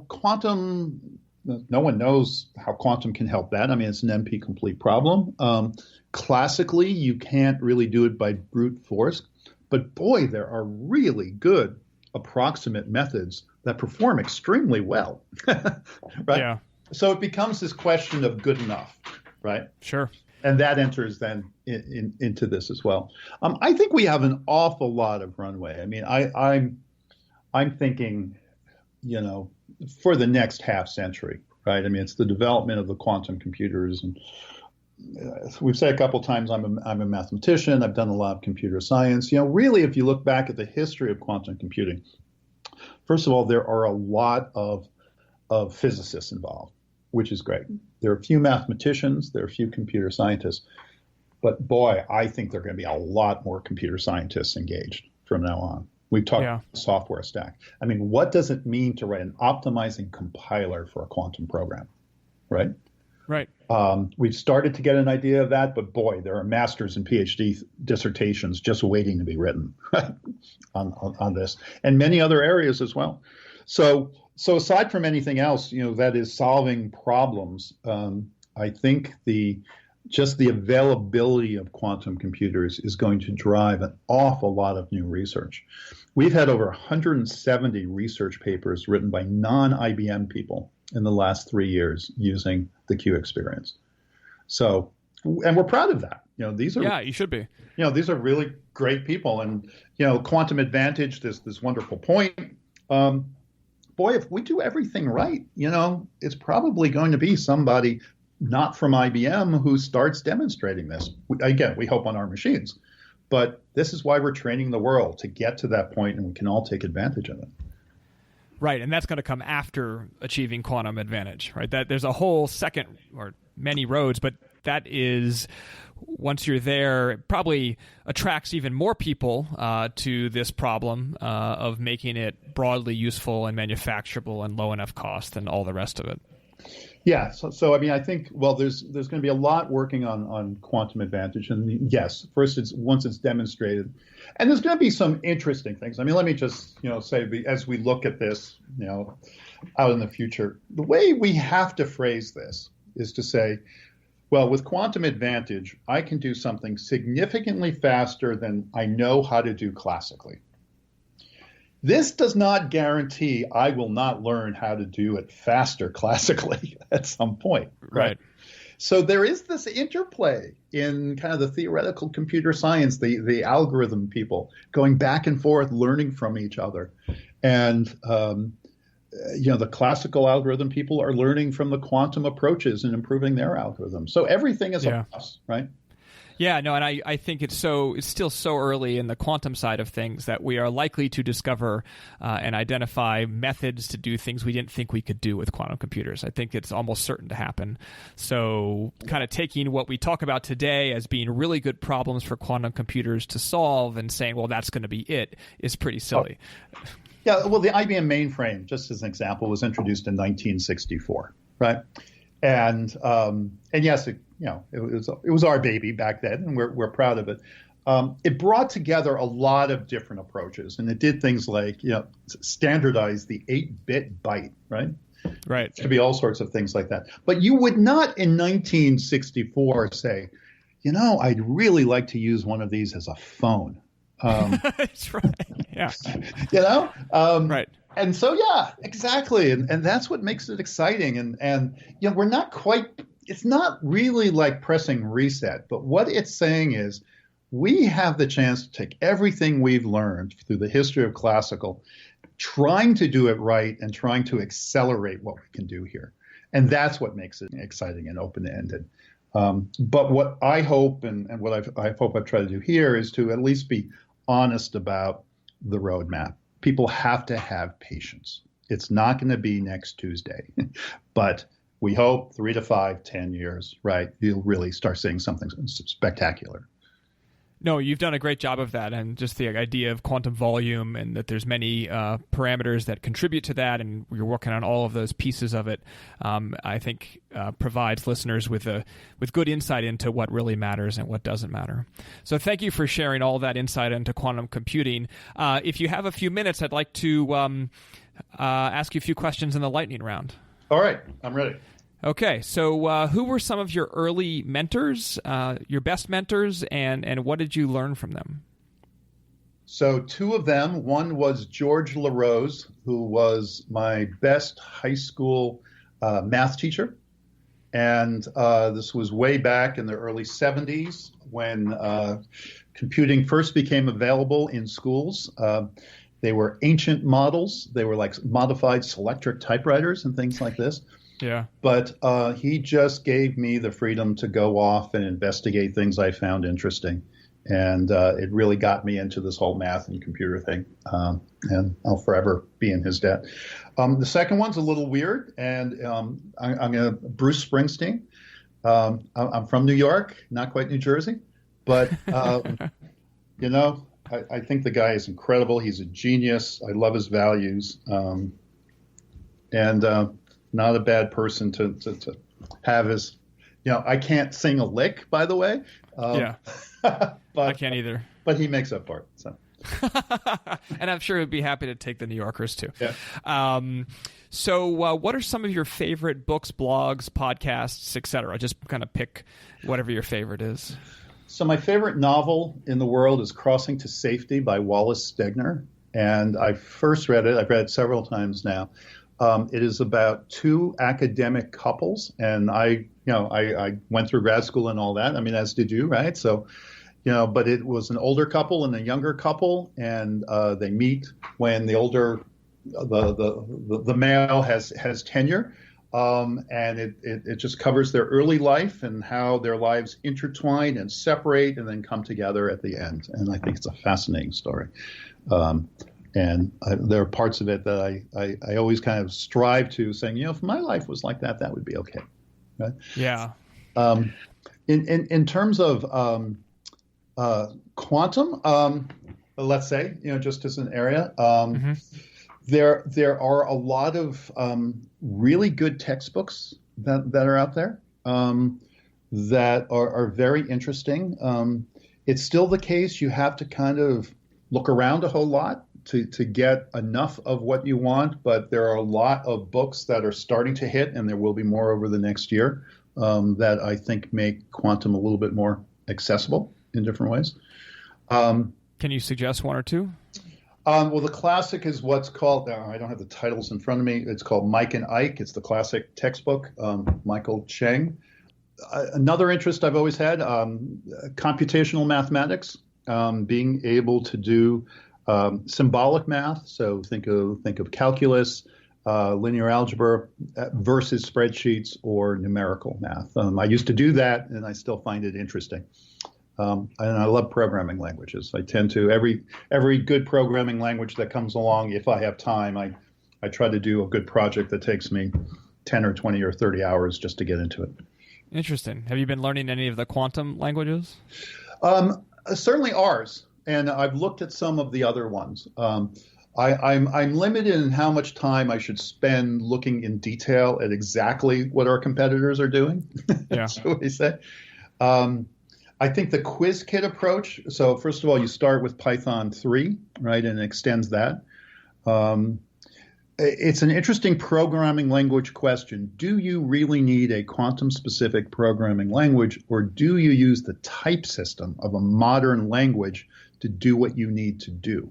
Quantum, no one knows how quantum can help that. I mean, it's an NP complete problem. Classically, you can't really do it by brute force. But boy, there are really good approximate methods that perform extremely well, right? Yeah. So it becomes this question of good enough, right? Sure. And that enters then into this as well. I think we have an awful lot of runway. I mean, I'm thinking, for the next half century, right? I mean, it's the development of the quantum computers, and we've said a couple times I'm a mathematician. I've done a lot of computer science. Really, if you look back at the history of quantum computing, first of all, there are a lot of physicists involved, which is great. There are a few mathematicians, there are a few computer scientists, but boy, I think there are going to be a lot more computer scientists engaged from now on. We've talked software stack. I mean, what does it mean to write an optimizing compiler for a quantum program, right? Right. We've started to get an idea of that, but boy, there are master's and PhD dissertations just waiting to be written on this, and many other areas as well. So aside from anything else, that is solving problems, I think the availability of quantum computers is going to drive an awful lot of new research. We've had over 170 research papers written by non-IBM people in the last 3 years using the Q Experience. So, and we're proud of that. These are you should be. These are really great people, and quantum advantage. This wonderful point. Boy, if we do everything right, it's probably going to be somebody not from IBM who starts demonstrating this. Again, we hope on our machines, but this is why we're training the world to get to that point, and we can all take advantage of it. Right, and that's going to come after achieving quantum advantage, right? That there's a whole second, or many roads, but that is, once you're there, it probably attracts even more people to this problem of making it broadly useful and manufacturable and low enough cost and all the rest of it. Yeah, so I mean, I think, well, there's going to be a lot working on quantum advantage, and yes, first once it's demonstrated, and there's going to be some interesting things. I mean, let me just say, as we look at this out in the future, the way we have to phrase this is to say, well, with quantum advantage, I can do something significantly faster than I know how to do classically. This does not guarantee I will not learn how to do it faster classically at some point. Right. So there is this interplay in kind of the theoretical computer science, the algorithm people going back and forth, learning from each other. And, the classical algorithm people are learning from the quantum approaches and improving their algorithms. So everything is a plus, right? Yeah, no, and I think it's still so early in the quantum side of things that we are likely to discover and identify methods to do things we didn't think we could do with quantum computers. I think it's almost certain to happen. So kind of taking what we talk about today as being really good problems for quantum computers to solve and saying, well, that's going to be it, is pretty silly. Oh. Yeah, well, the IBM mainframe, just as an example, was introduced in 1964, right? And yes, it was our baby back then, and we're proud of it. It brought together a lot of different approaches, and it did things like standardize the 8-bit byte, right? Right. It could be all sorts of things like that. But you would not in 1964 say, I'd really like to use one of these as a phone. That's right. Yeah. Right. And so, yeah, exactly. And that's what makes it exciting. And we're not quite, it's not really like pressing reset, but what it's saying is we have the chance to take everything we've learned through the history of classical, trying to do it right and trying to accelerate what we can do here. And that's what makes it exciting and open-ended. But what I hope and what I hope I've tried to do here is to at least be honest about the roadmap. People have to have patience. It's not going to be next Tuesday, but we hope 3 to 5, 10 years, right? You'll really start seeing something spectacular. No, you've done a great job of that, and just the idea of quantum volume and that there's many parameters that contribute to that, and you're working on all of those pieces of it, I think provides listeners with good insight into what really matters and what doesn't matter. So thank you for sharing all that insight into quantum computing. If you have a few minutes, I'd like to ask you a few questions in the lightning round. All right, I'm ready. Okay, so who were some of your early mentors, your best mentors, and what did you learn from them? So 2 of them, one was George LaRose, who was my best high school math teacher. And this was way back in the early 70s when computing first became available in schools. They were ancient models. They were like modified Selectric typewriters and things like this. Yeah. But he just gave me the freedom to go off and investigate things I found interesting. And it really got me into this whole math and computer thing. And I'll forever be in his debt. The second one's a little weird. And I'm going to Bruce Springsteen. I'm from New York, not quite New Jersey. But, I think the guy is incredible. He's a genius. I love his values. Not a bad person to have his, I can't sing a lick, by the way. Yeah, but I can't either. But he makes up for it. So. And I'm sure he'd be happy to take the New Yorkers too. Yeah. So what are some of your favorite books, blogs, podcasts, etc.? Just kind of pick whatever your favorite is. So my favorite novel in the world is Crossing to Safety by Wallace Stegner. And I first read it. I've read it several times now. It is about 2 academic couples, and I went through grad school and all that. I mean, as did you, right? So, but it was an older couple and a younger couple, and they meet when the older, the male has tenure, and it just covers their early life and how their lives intertwine and separate and then come together at the end. And I think it's a fascinating story. And there are parts of it that I always kind of strive to saying, if my life was like that, that would be okay. Right? Yeah. In terms of quantum, let's say, just as an area, there are a lot of really good textbooks that are out there that are very interesting. It's still the case. You have to kind of look around a whole lot to get enough of what you want, but there are a lot of books that are starting to hit, and there will be more over the next year that I think make quantum a little bit more accessible in different ways. Can you suggest one or two? Well, the classic is what's called, I don't have the titles in front of me, it's called Mike and Ike. It's the classic textbook, Michael Cheng. Another interest I've always had, computational mathematics, being able to do symbolic math. So think of calculus, linear algebra versus spreadsheets or numerical math. I used to do that, and I still find it interesting. And I love programming languages. I tend to every good programming language that comes along, if I have time, I try to do a good project that takes me 10 or 20 or 30 hours just to get into it. Interesting. Have you been learning any of the quantum languages? Certainly ours, and I've looked at some of the other ones. I'm limited in how much time I should spend looking in detail at exactly what our competitors are doing. Yeah. Shall we say? I think the quiz kit approach. So first of all, you start with Python 3, right, and it extends that. It's an interesting programming language question. Do you really need a quantum-specific programming language, or do you use the type system of a modern language to do what you need to do?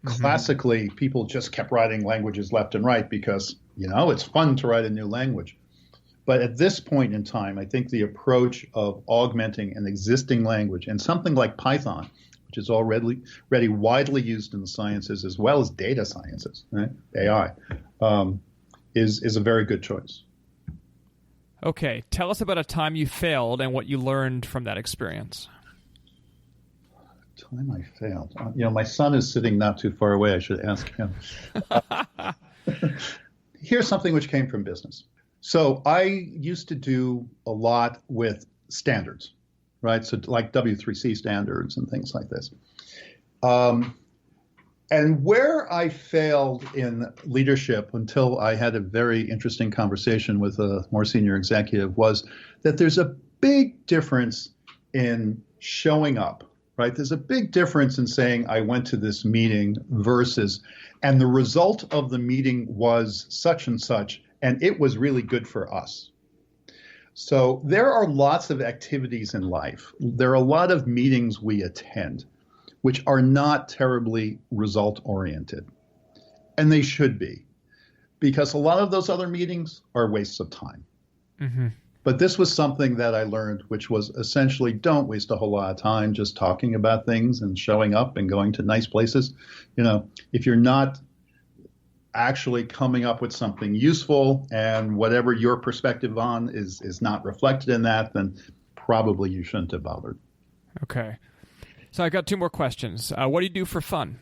Mm-hmm. Classically, people just kept writing languages left and right because, it's fun to write a new language. But at this point in time, I think the approach of augmenting an existing language and something like Python, which is already widely used in the sciences as well as data sciences, right? AI, is a very good choice. Okay, tell us about a time you failed and what you learned from that experience. Time I failed. My son is sitting not too far away. I should ask him. Here's something which came from business. So I used to do a lot with standards, right? So like W3C standards and things like this. And where I failed in leadership until I had a very interesting conversation with a more senior executive was that there's a big difference in showing up, right? There's a big difference in saying I went to this meeting versus, and the result of the meeting was such and such, and it was really good for us. So there are lots of activities in life. There are a lot of meetings we attend which are not terribly result-oriented. And they should be, because a lot of those other meetings are wastes of time. Mm-hmm. But this was something that I learned, which was essentially don't waste a whole lot of time just talking about things and showing up and going to nice places. If you're not actually coming up with something useful and whatever your perspective on is not reflected in that, then probably you shouldn't have bothered. Okay. So I got two more questions. What do you do for fun?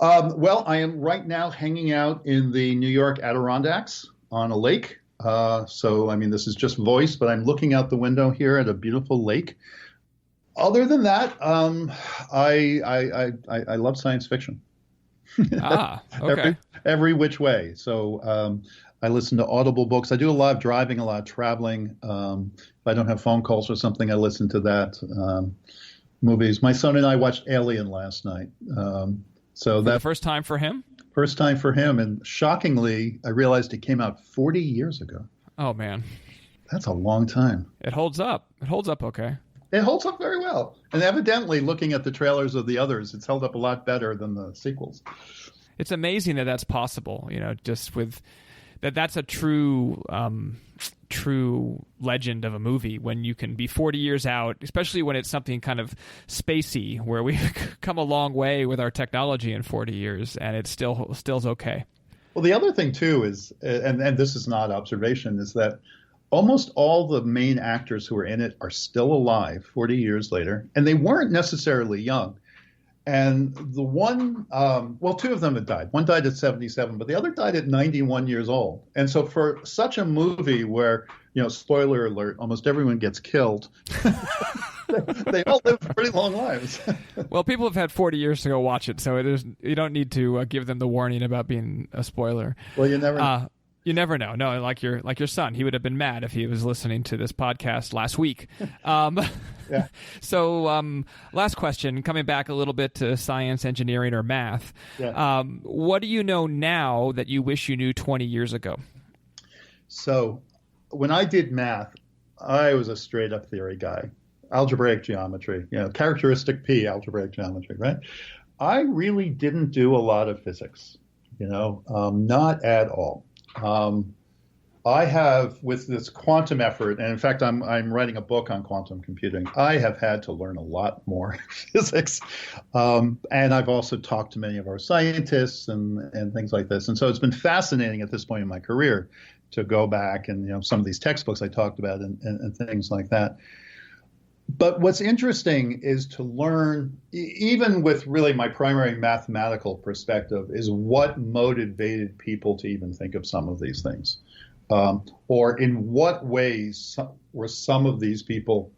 Well, I am right now hanging out in the New York Adirondacks on a lake. This is just voice, but I'm looking out the window here at a beautiful lake. Other than that, I love science fiction. Okay. Every which way. So I listen to Audible books. I do a lot of driving, a lot of traveling. If I don't have phone calls or something, I listen to that. Movies. My son and I watched Alien last night. The first time for him? First time for him. And shockingly, I realized it came out 40 years ago. Oh, man. That's a long time. It holds up. It holds up okay. It holds up very well. And evidently, looking at the trailers of the others, it's held up a lot better than the sequels. It's amazing that that's possible, just with that's a true legend of a movie when you can be 40 years out, especially when it's something kind of spacey where we've come a long way with our technology in 40 years and it still's okay. Well, the other thing too is, and this is not observation, is that almost all the main actors who are in it are still alive 40 years later, and they weren't necessarily young. And the one, two of them had died. One died at 77, but the other died at 91 years old. And so for such a movie where, spoiler alert, almost everyone gets killed, they all live pretty long lives. Well, people have had 40 years to go watch it, so you don't need to give them the warning about being a spoiler. Well, you never know. You never know. No, like your son, he would have been mad if he was listening to this podcast last week. Yeah. So, last question, coming back a little bit to science, engineering, or math. Yeah. What do you know now that you wish you knew 20 years ago? So, when I did math, I was a straight up theory guy. Algebraic geometry, characteristic P, algebraic geometry, right? I really didn't do a lot of physics, not at all. I have, with this quantum effort, and in fact, I'm writing a book on quantum computing. I have had to learn a lot more physics, and I've also talked to many of our scientists and things like this. And so it's been fascinating at this point in my career to go back and some of these textbooks I talked about and things like that. But what's interesting is to learn, even with really my primary mathematical perspective, is what motivated people to even think of some of these things. Or in what ways were some of these people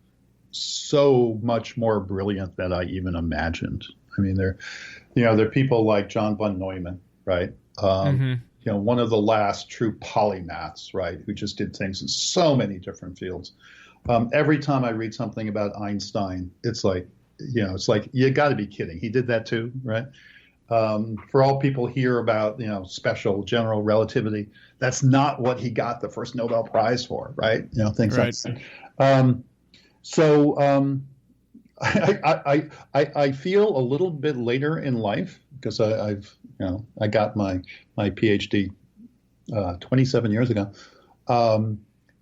so much more brilliant than I even imagined? I mean, there are people like John von Neumann, right? One of the last true polymaths, right? Who just did things in so many different fields. Every time I read something about Einstein, it's like you got to be kidding. He did that too, right? For all people hear about, special general relativity, that's not what he got the first Nobel Prize for, right? Things like that. I feel a little bit later in life because I got my PhD 27 years ago.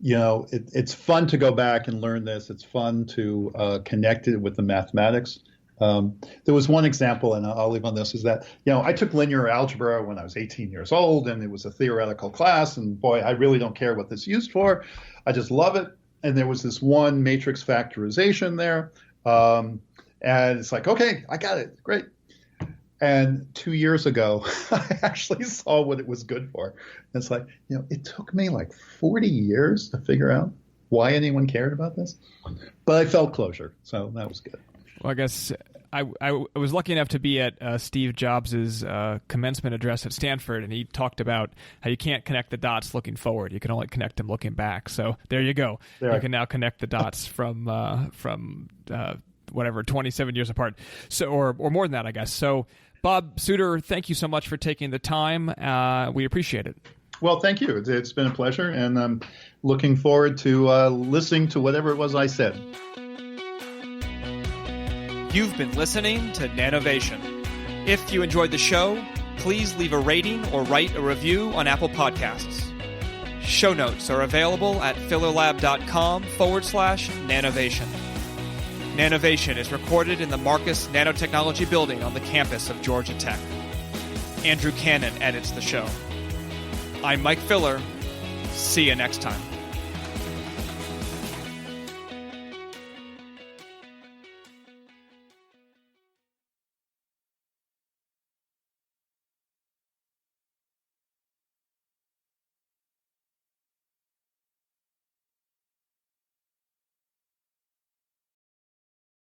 It's fun to go back and learn this. It's fun to connect it with the mathematics. There was one example, and I'll leave on this, is that, I took linear algebra when I was 18 years old, and it was a theoretical class, and boy, I really don't care what this is used for. I just love it. And there was this one matrix factorization there. And it's like, okay, I got it. Great. And 2 years ago, I actually saw what it was good for. And it's like, it took me like 40 years to figure out why anyone cared about this. But I felt closure, so that was good. Well, I guess I was lucky enough to be at Steve Jobs' commencement address at Stanford, and he talked about how you can't connect the dots looking forward. You can only connect them looking back. So there you go. You can now connect the dots from whatever, 27 years apart, so or more than that, I guess. So, Bob Sutor, thank you so much for taking the time. We appreciate it. Well, thank you. It's been a pleasure, and I'm looking forward to listening to whatever it was I said. You've been listening to Nanovation. If you enjoyed the show, please leave a rating or write a review on Apple Podcasts. Show notes are available at fillerlab.com/nanovation. Nanovation is recorded in the Marcus Nanotechnology building on the campus of Georgia Tech. Andrew Cannon edits the show. I'm Mike Filler. See you next time.